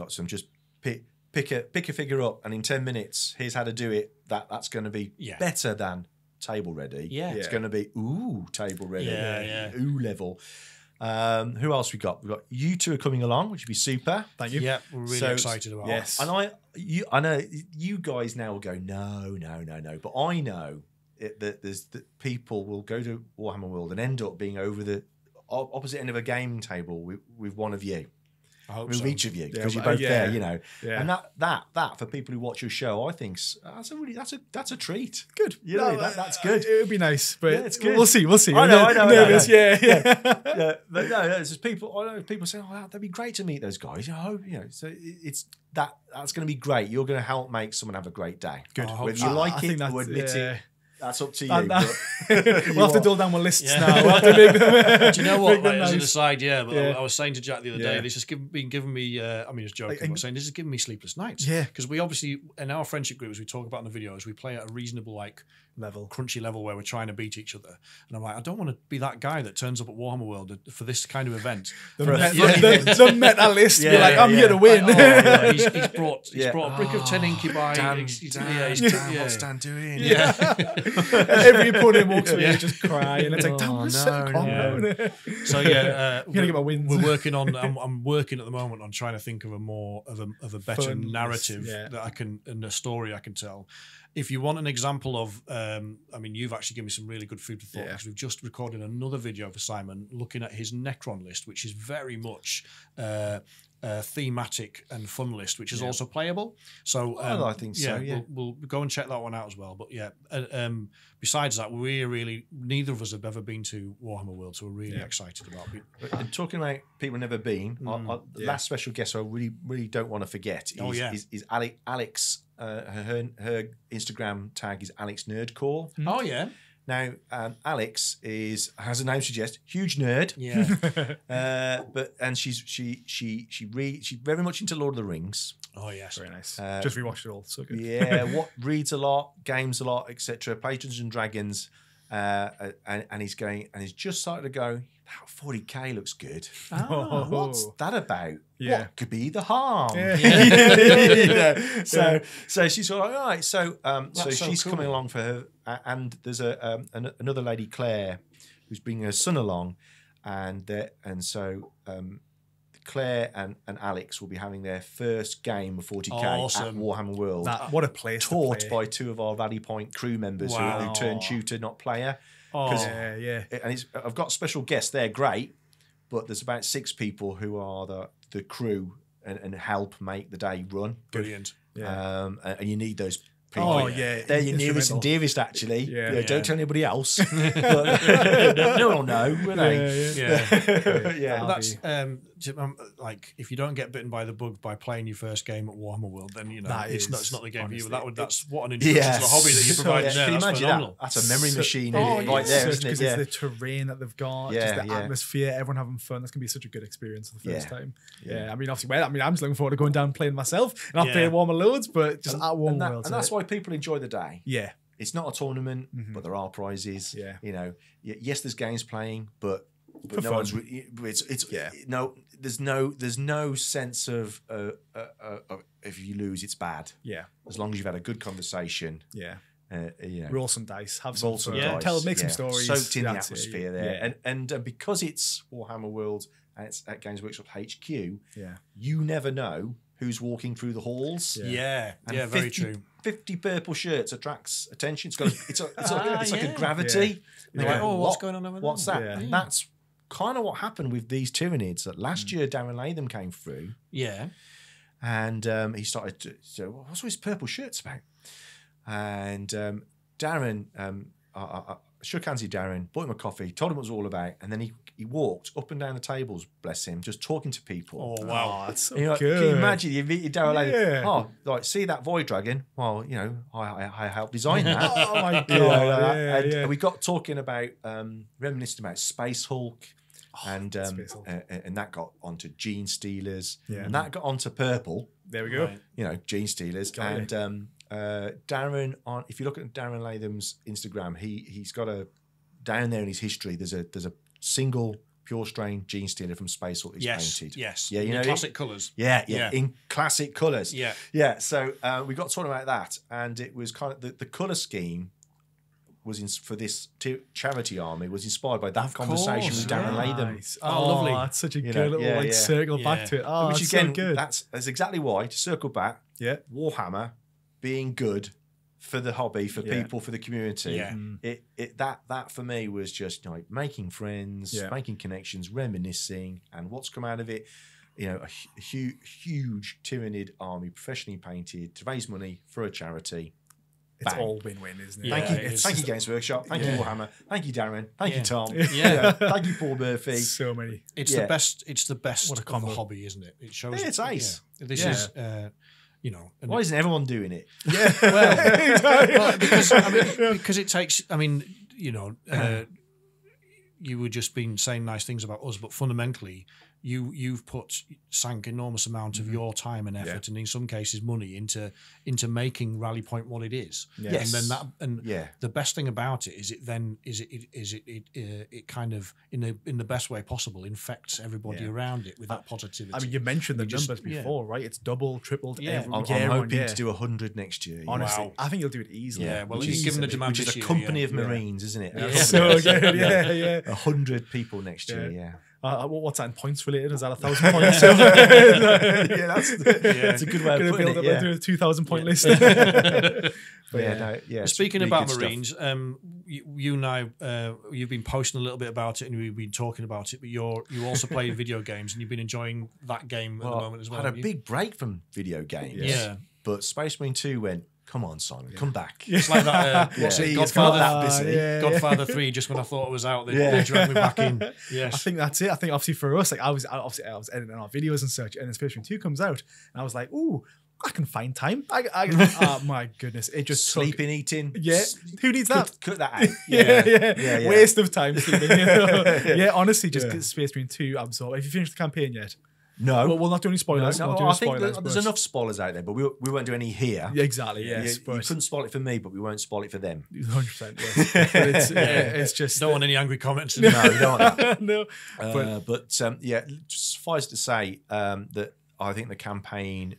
some. Just pick a figure up, and in 10 minutes, here's how to do it. That's going to be better than table ready. Yeah. It's going to be table ready. Yeah. Ooh level. Who else we got? We've got you two are coming along, which would be super. Thank you. Yeah, we're really excited about it. Yes. And I know you guys now will go, no, but I know that people will go to Warhammer World and end up being over the opposite end of a game table with one of you. I hope with so. each of you, because you're both there, you know. Yeah. And that for people who watch your show, I think that's a treat. Good. You know, that's good. It would be nice, but it's good. We'll see. I know. Nervous, yeah. Yeah, but no, it's just people. I know people say, "Oh, that'd be great to meet those guys." I hope, you know. So it's that's going to be great. You're going to help make someone have a great day. Good. Whether you like it or admit it, that's up to you. We'll have to dull down my lists now. We'll have to make them. Do you know what? As an nice. aside, but Yeah. I was saying to Jack the other day, this has been giving me. I mean, it's joking. But saying this is giving me sleepless nights. Yeah. Because we obviously in our friendship group, as we talk about in the videos, we play at a reasonable level, crunchy level where we're trying to beat each other. And I'm like, I don't want to be that guy that turns up at Warhammer World for this kind of event. the meta list. Be like, I'm here to win. He's brought a brick of 10 incubi. What's Dan doing? Every opponent walks away and just cry, and it's like, damn, So I'm gonna get my wins. We're working on. I'm working at the moment on trying to think of a better Fun, narrative yeah. that I can, and a story I can tell. If you want an example of, I mean, you've actually given me some really good food for thought, because we've just recorded another video for Simon looking at his Necron list, which is very much thematic and fun list, which is also playable. So I think so. Yeah, we'll go and check that one out as well. But besides that, neither of us have ever been to Warhammer World, so we're really excited about it. And talking about people who've never been, the last special guest I really don't want to forget is Alex. Her Instagram tag is Alex Nerdcore. Oh yeah. Now, Alex has a name suggests, huge nerd. Yeah. But she's very much into Lord of the Rings. Oh yes. Very nice. Just rewatched it all. So good. Yeah. Reads a lot, games a lot, etc. Plays Dungeons and Dragons, and he's just started to go. That 40k looks good. Oh. What's that about? Yeah. What could be the harm? Yeah. So she's all right. All right. So she's cool. coming along for her, and there's another lady, Claire, who's bringing her son along, and so Claire and Alex will be having their first game of 40k at Warhammer World. What a place! Taught by two of our Valley Point crew members who turned tutor, not player. Yeah. And I've got special guests. They're great, but there's about 6 people who are the crew and help make the day run. Brilliant. Yeah. And you need those people. Oh yeah, they're your nearest and dearest, actually. Yeah. Don't tell anybody else. But no one will know, will they? Yeah. But that's like, if you don't get bitten by the bug by playing your first game at Warhammer World, then it's not the game honestly, for you. That's what an introduction to the hobby that you provided there. Can you That's imagine phenomenal. that? That's a memory machine right there, isn't it? Because it's the terrain that they've got, just the Yeah. atmosphere, everyone having fun. That's gonna be such a good experience for the first Yeah. time. Yeah. I mean, obviously, I'm just looking forward to going down and playing myself, and I've played Warhammer loads, but just at Warhammer World. And that's why people enjoy the day. Yeah. It's not a tournament, but there are prizes. Yeah. You know, yes, there's games playing, but For no fun. one's. There's no sense of if you lose, it's bad. Yeah. As long as you've had a good conversation. Yeah. You know, Roll some dice, have roll some some fun, dice, make some stories, soaked in the That's it. atmosphere there, and because it's Warhammer World and it's at Games Workshop HQ, you never know who's walking through the halls. Yeah. And Very true. 50 purple shirts attracts attention. It's like a gravity. Yeah. They're like, what's going on over there? What's that? Yeah. And that's kind of what happened with these Tyranids. That last year, Darren Latham came through. Yeah. And he started to say, what's all these purple shirts about? And Darren, shook hands with Darren, bought him a coffee, told him what it was all about, and then he walked up and down the tables, bless him, just talking to people. Oh wow, that's so You're like, good. can you imagine you meet your Darren later? Yeah. Oh, like see that void dragon? Well, I helped design that. Oh my god! You know, yeah, and yeah. we got talking about reminiscing about Space Hulk. And Space Hulk. and that got onto Gene Stealers, Yeah. and that got onto Purple. There we go. Right. Gene Stealers, Got and Darren on. If you look at Darren Latham's Instagram, he's got down there in his history. There's a single pure strain Gene Stealer from Space Hulk he's painted. Yes. Yeah, In classic colours. Yeah, Yeah. in classic colours. Yeah. Yeah. So we got talking about that, and it was kind of the colour scheme was for this charity army was inspired by that conversation course, with Darren yeah. Latham. Nice. Oh, lovely. That's such a You good know, little yeah. circle back Yeah. to it. Oh, Which that's again, so good. that's exactly why to circle back. Yeah. Warhammer being good for the hobby, for Yeah. people, for the community. Yeah. That for me was just like making friends, Yeah. making connections, reminiscing, and what's come out of it. A huge Tyranid army, professionally painted, to raise money for a charity. It's Bang. all win-win, isn't it? Yeah, Thank it you, is. thank you, Games Workshop. Thank you, Warhammer. Thank you, Darren. Thank Yeah. you, Tom. Yeah. Thank you, Paul Murphy. So many. It's Yeah. the best. It's the best What a of the combo. hobby, isn't it? It shows. Yeah, it's ace. Yeah. This Yeah. is, and Why isn't everyone doing it? Yeah. well, because it takes. I mean, you were just been saying nice things about us, but fundamentally, you've sank enormous amount of your time and effort, and in some cases money into making Rally Point what it is. Yeah. Yes. And then Yeah. the best thing about it is it kind of in the best way possible infects everybody Yeah. around it with that positivity. I mean, you mentioned the just- numbers yeah. before, right? It's double, tripled Yeah. every I'm year on hoping year. to do 100 next year. Honestly, Wow. I think you'll do it easily. Yeah, well, which he's is- given the demand which is this a year, company yeah. of Marines, isn't it? Yeah. So good. Yeah, yeah. 100 people next year. Yeah. What's that in points related? Is that 1,000 points? Yeah, that's a good way of Gonna putting build it. up into a 2,000 point list. But it's Speaking really about good Marines, you now you've been posting a little bit about it, and we've been talking about it. But you also play video games, and you've been enjoying that game at the moment as well. I had a haven't you? big break from video games. Yeah. But Space Marine 2 went, come on, Simon, come back. It's like that. What's it? He's Godfather. got that busy. Godfather 3. Just when I thought it was out, they Yeah. dragged me back in. Yes. I think that's it. I think obviously for us, like I was editing our videos and such, and then Space Marine 2 comes out, and I was like, ooh, I can find time. Oh my goodness, it just took- Sleeping, eating. Yeah, who needs that? Cut that out. Yeah. Waste of time sleeping. Yeah, honestly, just Yeah. Space Marine 2 absorb. Have you finished the campaign yet? No. We'll not do any spoilers. No, We'll do I think spoilers, there's but- enough spoilers out there, but we won't do any here. Yeah, exactly. Yes, you but couldn't spoil it for me, but we won't spoil it for them. 100%. Yes. But it's just Don't want any angry comments. No, you don't want that. no. But just suffice to say that I think the campaign,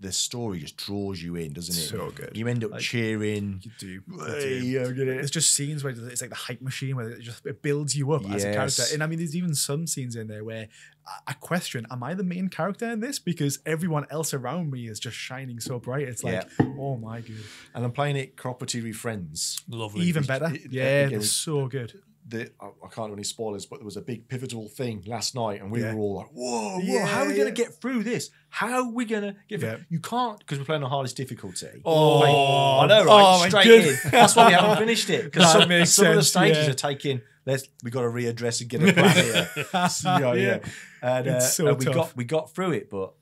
the story just draws you in, doesn't it? So good. You end up cheering. You do. It's There's just scenes where it's like the hype machine where it builds you up as a character. Yes. And I mean, there's even some scenes in there where I question, am I the main character in this? Because everyone else around me is just shining so bright. It's like, oh my god. and I'm playing it cooperative with friends. Lovely. Even better. Yeah, again, they're so good. I can't do any spoilers, but there was a big pivotal thing last night, and we Yeah. were all like, "Whoa, Yeah, how are we going yeah. to get through this? How are we going to get through?" Yeah. You can't, because we're playing the hardest difficulty. Oh, I know, right? oh my Straight goodness. in. That's why we haven't finished it, because That some makes of the sense, stages yeah. are taking. We got to readdress and get a plan here. So, Yeah. And, It's so and tough. we got through it, but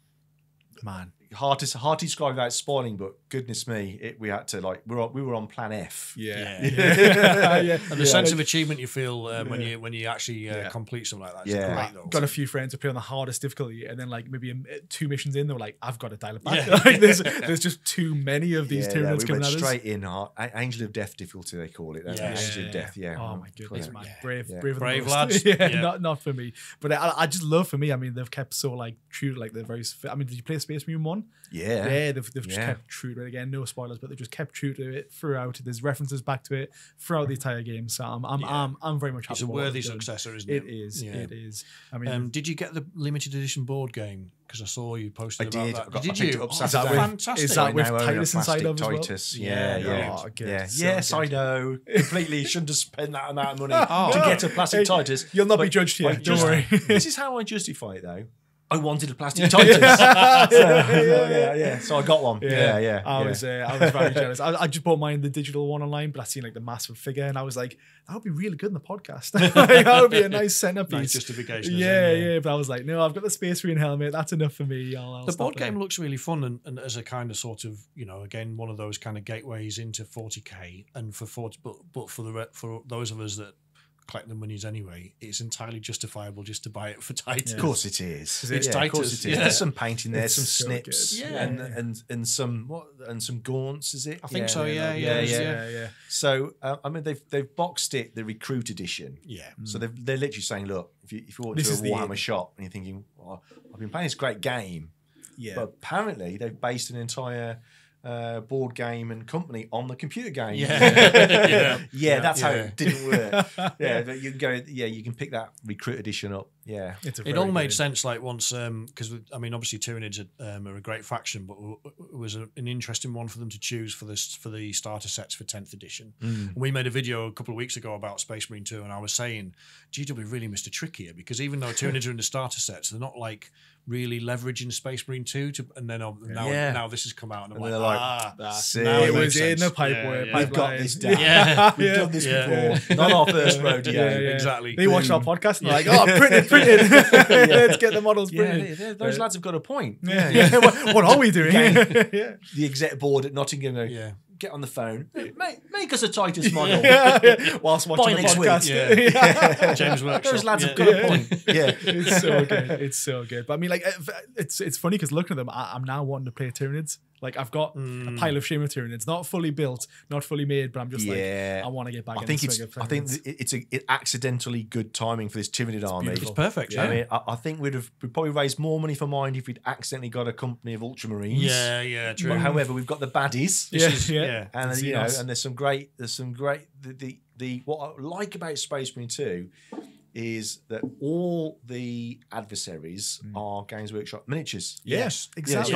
Man. hard to describe without spoiling. But goodness me, we had to we were on plan F. Yeah. Yeah. Yeah. And the sense of achievement you feel when you actually complete something like that is Yeah. great though. Got a few friends who play on the hardest difficulty, and then like maybe 2 missions in, they were like, "I've got to dial it back." Yeah. Like there's just too many of these Yeah, Tyranids we coming went at us. straight in. Angel of Death difficulty, they call it. don't they? Yeah. Angel of Death. Yeah. Oh my goodness, Yeah. man. Yeah. Brave, Yeah. braver than Brave most. lads. yeah, Yeah. not for me. But I just love, for me, I mean, they've kept so like true to like the very. I mean, did you play Space Marine 1? Yeah. Yeah, they've just Yeah. kept true to it. Again, no spoilers, but they've just kept true to it throughout. There's references back to it throughout the entire game. So I'm very much happy. It's a with what worthy they've done. successor, isn't it? It is. Yeah. It is. I mean, Did you get the limited edition board game? Because I saw you posted I about did. that. I Did picked you? it up Oh, Saturday. Is that with- fantastic. is that with I now own a Titus inside plastic of as well? Titus. Yeah, Yeah. oh, good. Yeah. So Yes, good. I know. Completely shouldn't have spent that amount of money Oh. to get a plastic Hey, Titus. you'll not be But judged here. I Don't just- worry. This is how I justify it, though. I wanted a plastic Titus. Yeah. So I got one. Yeah. I was very jealous. I just bought mine, the digital one online, but I seen like the massive figure, and I was like, that would be really good in the podcast. Like, that would be a nice centerpiece. Nice justification. Yeah. But I was like, no, I've got the Space Marine helmet. That's enough for me. The board game looks really fun, and as a kind of sort of, again, one of those kind of gateways into 40k, and for those of us that collect the monies anyway, it's entirely justifiable just to buy it for Titus. Of course it is. It's Titus. Of course it is. Yeah. There's some painting there, It's some so snips, good. and some gaunts. Is it? I think so. Yeah. So I mean, they've boxed it the Recruit edition. Yeah. So they're literally saying, look, if you walk This to a is the Warhammer shop and you're thinking, well, I've been playing this great game, but apparently they've based an entire board game and company on the computer game. That's how it didn't work. But you can go. You can pick that Recruit edition up. Yeah, it all made sense. Like once, because I mean, obviously Tyranids are a great faction, but it was an interesting one for them to choose for the starter sets for 10th edition. And we made a video a couple of weeks ago about Space Marine 2, and I was saying GW really missed a trick here, because even though Tyranids are in the starter sets, they're not like really leveraging Space Marine 2 and then now this has come out, and I'm now it was in the pipeline. We've got this down. We've done this before. Not our first rodeo. Exactly. They watched our podcast and they're like, oh, printed. Let's get the models printed. Those lads have got a point. What are we doing? The exec board at Nottingham. Get on the phone. Make us a Titus model. Whilst watching the podcast. James Workshop. Those lads have got a point. It's so good. It's so good. But I mean, like, it's funny because looking at them, I'm now wanting to play Tyranids. Like, I've got a pile of Shame of Tyranids, not fully built, not fully made, but I'm just like, I want to get back in the swing of Tyranids. I think it's accidentally good timing for this Tyranid army. It's perfect. Yeah. I mean, I think we'd probably raised more money for mine if we'd accidentally got a company of Ultramarines. Yeah, true. But however, we've got the baddies. And and there's some great what I like about Space Marine 2 is that all the adversaries are Games Workshop miniatures. Yes, exactly.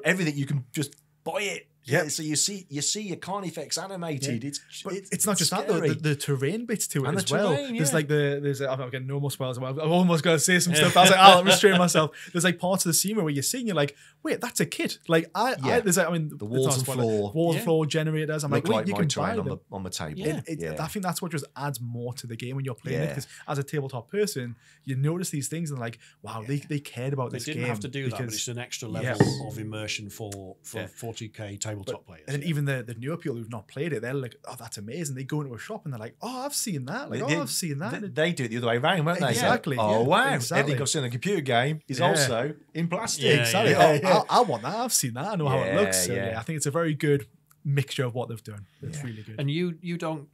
Everything you can just buy it. So you see your Carnifex animated. It's not just that though. The terrain bits to it and as the well. Terrain, There's I'm not getting no more spoilers. I've almost got to say some stuff. I was like, I'll restrain myself. There's like parts of the scene where you're seeing, you're like, wait, that's a kit. Like the walls and floor generators. I'm like, wait, you can buy them on the table. I think that's what just adds more to the game when you're playing it, because as a tabletop person, you notice these things and like, wow, they cared about this game. They didn't have to do that, but it's an extra level of immersion for 40k tabletop players. And then even the newer people who've not played it, they're like, oh, that's amazing. They go into a shop and they're like, oh, I've seen that. Like, I've seen that. They do it the other way around, won't they? Exactly. Oh, wow. Exactly. Everything I've seen in a computer game is also in plastic. Exactly. I want that. I've seen that. I know how it looks. So, I think it's a very good mixture of what they've done. It's really good. And you don't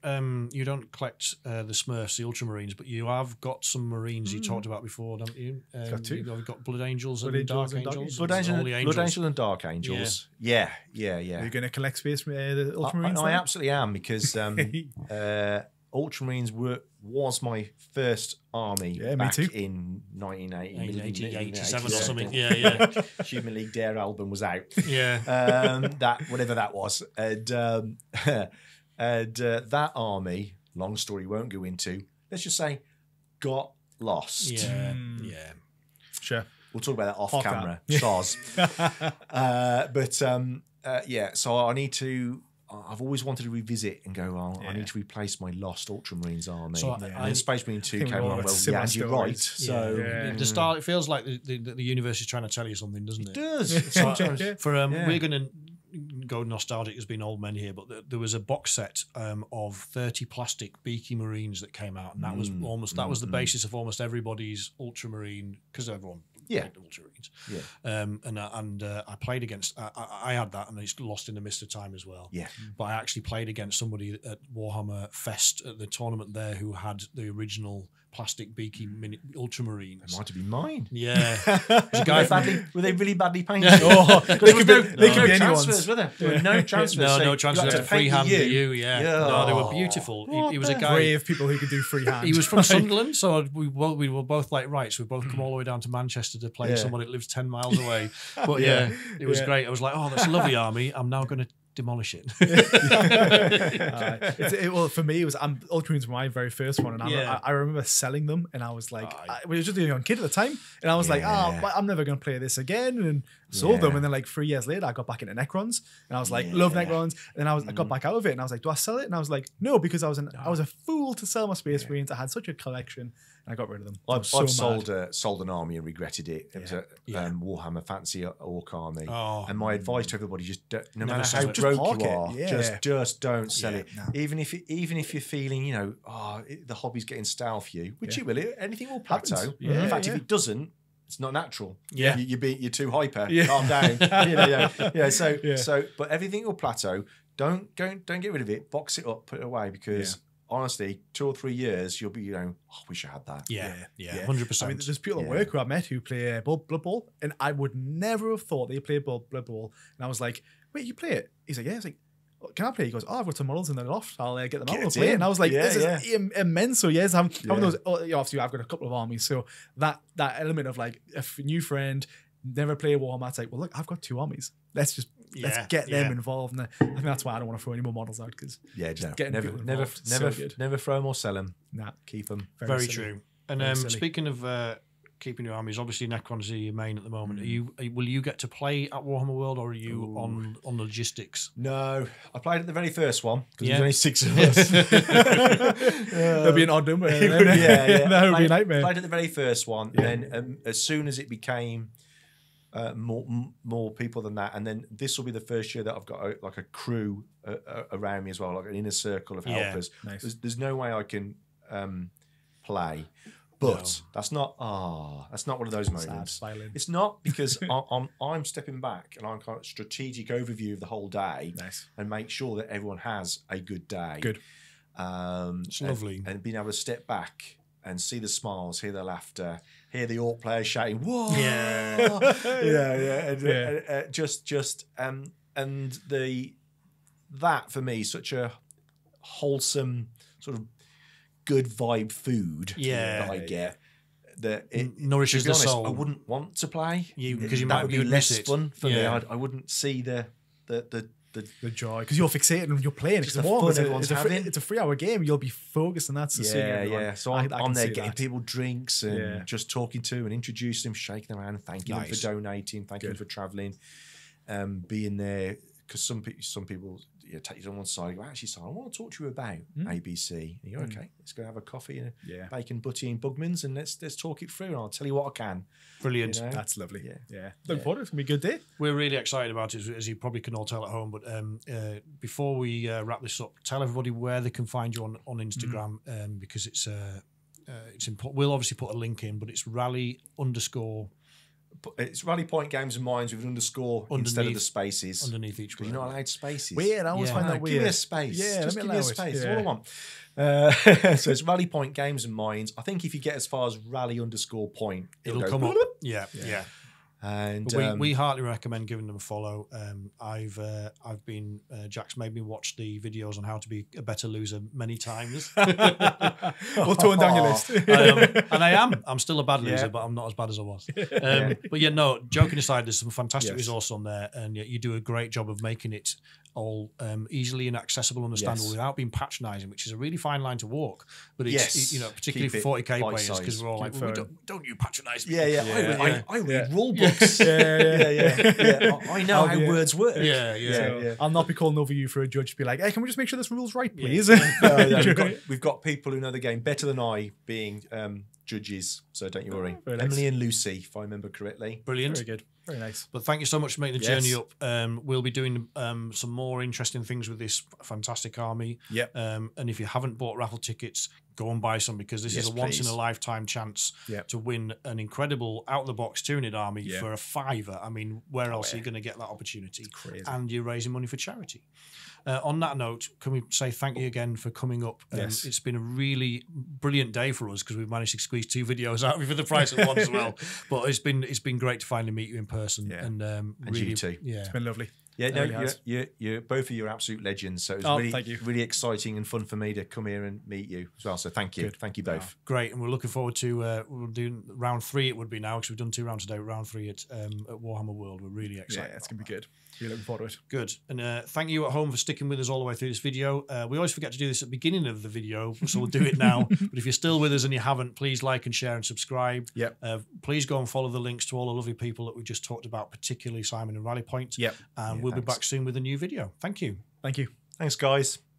collect the Smurfs, the Ultramarines, but you have got some Marines you talked about before, don't you? Got two. You've got Blood Angels and Dark Angels. Blood Angel and Dark Angels. Yeah. Are you going to collect space the Ultramarines? I absolutely am, because Ultramarines was my first army back in 1987 or something. Yeah. Human League Dare album was out. Yeah. Whatever that was. And that army, long story won't go into, let's just say, got lost. Yeah. Sure. We'll talk about that off camera. Soz. So I need to. I've always wanted to revisit and go, I need to replace my lost Ultramarines army. So and Space Marine 2 came along. Well, and you're right. So the start, it feels like the universe is trying to tell you something, doesn't it? It does. We're going to go nostalgic as being old men here, but there was a box set of 30 plastic beaky Marines that came out, and that was was the basis of almost everybody's Ultramarine, because everyone played Ultramarines. I played against. I had that, and it's lost in the mist of time as well. Yeah, but I actually played against somebody at Warhammer Fest at the tournament there who had the original plastic beaky mini Ultramarines. It might have been mine. Yeah. Was a guy were they really badly painted? They could be transfers, were there? There were no transfers. No transfers. To freehand you. No, they were beautiful. He was a guy. Brave people who could do freehand. He was from Sunderland, so we were both like, right, so we both come all the way down to Manchester to play someone that lives 10 miles away. But it was great. I was like, oh, that's a lovely army. I'm now going to demolish it. Well, for me, it was Ultramarines were my very first one, and I remember selling them, and I was like, we were just a young kid at the time, and I was like, I'm never going to play this again, and sold them. And then like 3 years later, I got back into Necrons, and I was like, love Necrons. And then I got back out of it, and I was like, do I sell it? And I was like, no, because I was a fool to sell my Space Marines. I had such a collection, and I got rid of them. I've sold an army and regretted it. It was a Warhammer Fantasy Orc army, and my advice to everybody: just no matter how broke you are, just don't sell it. No. Even if you're feeling, the hobby's getting stale for you, which it will. Anything will plateau. In fact, if it doesn't, it's not natural. Yeah, you're too hyper. Calm down. So, but everything will plateau. Don't get rid of it. Box it up. Put it away because. Honestly, 2 or 3 years, you'll be, I wish I had that. Yeah, 100%. I mean, there's people at work who I met who play Blood Bowl, and I would never have thought they played Blood Bowl. And I was like, wait, you play it? He's like, yeah. I was like, can I play? He goes, I've got some models in the loft. I'll get them out and play it. And I was like, this is immense. So having those, obviously I've got a couple of armies. So that element of like a new friend, never play Warhammer, it's like, well, look, I've got 2 armies. Let's get them involved. And I think that's why I don't want to throw any more models out because never throw them or sell them. Nah, keep them. Very true. And speaking of keeping your armies, obviously Necrons are your main at the moment. Will you get to play at Warhammer World, or are you on the logistics? No, I played at the very first one because there's only 6 of us. There'll be an odd number. That would be a nightmare. Played at the very first one, and then as soon as it became more people than that, and then this will be the first year that I've got a crew around me as well, like an inner circle of helpers. Nice. There's no way I can play, but that's not one of those moments. It's not because I'm stepping back and I'm kind of strategic overview of the whole day, and make sure that everyone has a good day. Good. It's lovely, and being able to step back and see the smiles, hear the laughter, hear the Orc players shouting, "Whoa!" And that for me, such a wholesome sort of good vibe food that I get. That it nourishes the soul. I wouldn't want to play because that would be less fun for me. I wouldn't see the joy because you're fixated when you're playing. It's a 3-hour game. You'll be focused on that. So So I'm there getting people drinks and just talking to and introducing them, shaking their hand, thanking them for donating, thanking them for traveling, being there. Because some people take you on one side and go, actually, Simon, I want to talk to you about ABC. And you go, okay, let's go have a coffee and a bacon butty and Bugman's and let's talk it through and I'll tell you what I can. Brilliant. That's lovely. Looking forward to it. It's going to be a good day. We're really excited about it, as you probably can all tell at home. But before we wrap this up, tell everybody where they can find you on Instagram because it's important. We'll obviously put a link in, but it's It's Rally Point Games and Minds with an underscore instead of the spaces. Underneath each word. You're not allowed spaces. Weird. I always find that weird. Give me a space. Just give me a space. That's all I want. So it's Rally Point Games and Minds. I think if you get as far as Rally_point, it'll come up. Yeah. And we heartily recommend giving them a follow. Jack's made me watch the videos on how to be a better loser many times. We'll tone down your list. And I am. I'm still a bad loser, but I'm not as bad as I was. But joking aside, there's some fantastic resources on there, and you do a great job of making it all easily and accessible, understandable without being patronising, which is a really fine line to walk. But it's particularly for 40k players, because we're all like, don't you patronise me? I read rule books. I know how words work. I'll not be calling over you for a judge to be like, hey, can we just make sure this rule's right, please? We've got people who know the game better than I being judges, so don't you worry. Emily and Lucy, if I remember correctly. Brilliant. Very good. Very nice. But thank you so much for making the journey up. We'll be doing some more interesting things with this fantastic army. And if you haven't bought raffle tickets, go and buy some, because this is a once-in-a-lifetime chance to win an incredible out-of-the-box Tyranid army for a £5. I mean, where else are you going to get that opportunity? It's crazy. And you're raising money for charity. On that note, can we say thank you again for coming up? It's been a really brilliant day for us because we've managed to squeeze 2 videos out of you for the price of one as well. But it's been great to finally meet you in person. And really, you too. It's been lovely. Yeah, no, really has. you're both of you are absolute legends. So it was Thank you. really exciting and fun for me to come here and meet you as well. So thank you. Good. Thank you both. Great, and we're looking forward to we'll do round 3. It would be now because we've done 2 rounds today. Round 3 at Warhammer World. We're really excited. Yeah, it's gonna be good. Really looking forward to it. Good, and thank you at home for sticking with us all the way through this video. We always forget to do this at the beginning of the video, so we'll do it now. But if you're still with us and you haven't, please like and share and subscribe. Yep. Please go and follow the links to all the lovely people that we just talked about, particularly Simon and Rally Point. Yep. And Yeah, we'll be thanks. back soon with a new video. Thank you. Thank you. Thanks, guys.